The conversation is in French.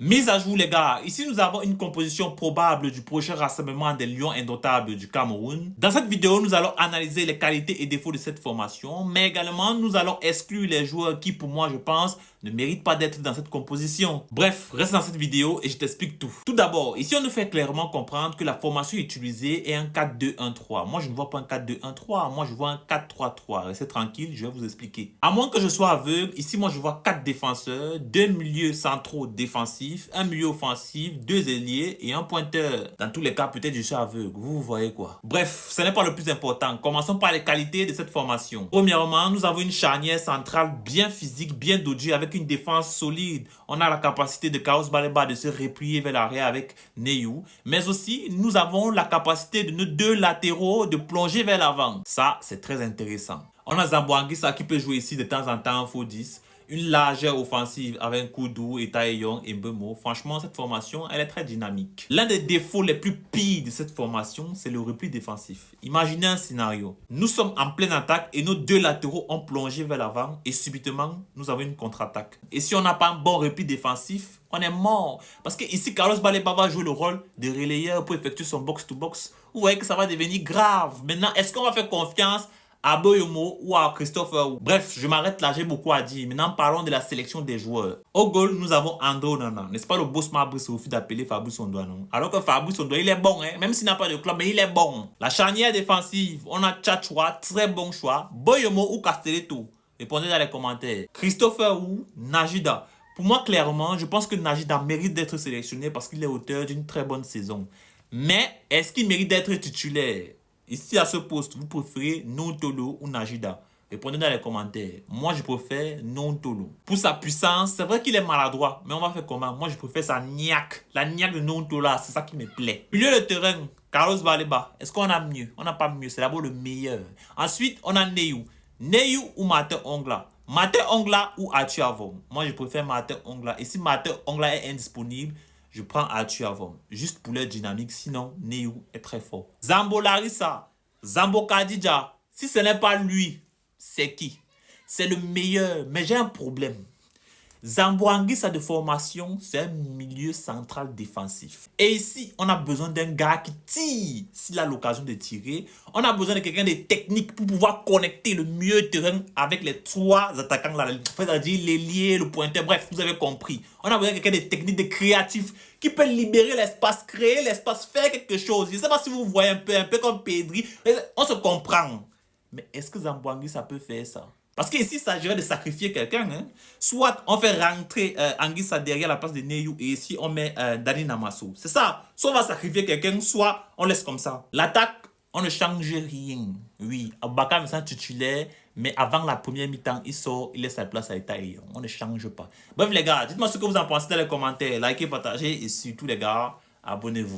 Mise à jour les gars, ici nous avons une composition probable du prochain rassemblement des Lions indomptables du Cameroun. Dans cette vidéo, nous allons analyser les qualités et défauts de cette formation, mais également nous allons exclure les joueurs qui pour moi je pense ne méritent pas d'être dans cette composition. Bref, reste dans cette vidéo et je t'explique tout. Tout d'abord, ici on nous fait clairement comprendre que la formation utilisée est un 4-2-1-3. Moi je ne vois pas un 4-2-1-3, moi je vois un 4-3-3. Restez tranquille, je vais vous expliquer. À moins que je sois aveugle, ici moi je vois 4 défenseurs, 2 milieux centraux défensifs, un milieu offensif, 2 ailiers et un pointeur. Dans tous les cas, peut-être je suis aveugle. Vous voyez quoi. Bref, ce n'est pas le plus important. Commençons par les qualités de cette formation. Premièrement, nous avons une charnière centrale bien physique, bien dodgée, avec une défense solide. On a la capacité de Carlos Baleba de se replier vers l'arrière avec Neyou. Mais aussi, nous avons la capacité de nos 2 latéraux de plonger vers l'avant. Ça, c'est très intéressant. On a Zambo Anguissa qui peut jouer ici de temps en temps en faux 10. Une largeur offensive avec Koudou, Etaeyon et Mbemo. Franchement, cette formation, elle est très dynamique. L'un des défauts les plus pires de cette formation, c'est le repli défensif. Imaginez un scénario. Nous sommes en pleine attaque et nos 2 latéraux ont plongé vers l'avant et subitement, nous avons une contre-attaque. Et si on n'a pas un bon repli défensif, on est mort. Parce que ici, Carlos Baleba va jouer le rôle de relayeur pour effectuer son box-to-box. Vous voyez que ça va devenir grave. Maintenant, est-ce qu'on va faire confiance à Boyomo ou à Christopher? Bref, je m'arrête là, j'ai beaucoup à dire. Maintenant, parlons de la sélection des joueurs. Au goal, nous avons Andro Onana. N'est-ce pas le boss Fabrice refuse d'appeler Fabrice Ondoa, non? Alors que Fabrice Ondoa, il est bon, hein? Même s'il n'a pas de club, mais il est bon. La charnière défensive, on a Tchatchoua, très bon choix. Boyomo ou Castelletto? Répondez dans les commentaires. Christopher ou Najida? Pour moi, clairement, je pense que Najida mérite d'être sélectionné parce qu'il est auteur d'une très bonne saison. Mais, est-ce qu'il mérite d'être titulaire? Ici, à ce poste, vous préférez Nontolo ou Najida? Répondez dans les commentaires. Moi, je préfère Nontolo. Pour sa puissance, c'est vrai qu'il est maladroit. Mais on va faire comment? Moi, je préfère sa niaque. La niaque de Nontolo, c'est ça qui me plaît. Milieu de terrain, Carlos Baleba. Est-ce qu'on a mieux? On n'a pas mieux. C'est d'abord le meilleur. Ensuite, on a Neyou. Neyou ou Martin Ongla? Martin Ongla ou Arthur Avon? Moi, je préfère Martin Ongla. Et si Martin Ongla est indisponible, je prends Arthur Avon. Juste pour leur dynamique. Sinon, Neyou est très fort. Zambo Larissa. Zambo Kadija. Si ce n'est pas lui, c'est qui? C'est le meilleur. Mais j'ai un problème. Zambo Anguissa de formation, c'est un milieu central défensif. Et ici, on a besoin d'un gars qui tire s'il a l'occasion de tirer. On a besoin de quelqu'un de technique pour pouvoir connecter le milieu de terrain avec les 3 attaquants là. C'est-à-dire l'ailier, le pointeur, bref, vous avez compris. On a besoin de quelqu'un de technique, de créatif, qui peut libérer l'espace, créer l'espace, faire quelque chose. Je ne sais pas si vous voyez un peu comme Pedri. On se comprend. Mais est-ce que Zambo Anguissa peut faire ça? Parce qu'ici, il s'agirait de sacrifier quelqu'un. Hein? Soit on fait rentrer Anguissa derrière la place de Neyou et ici on met Dani Namasso. C'est ça. Soit on va sacrifier quelqu'un, soit on laisse comme ça. L'attaque, on ne change rien. Oui, Abubakar est titulaire, mais avant la première mi-temps, il sort, il laisse sa place à Etaeyon. On ne change pas. Bref les gars, dites-moi ce que vous en pensez dans les commentaires. Likez, partagez et surtout les gars, abonnez-vous.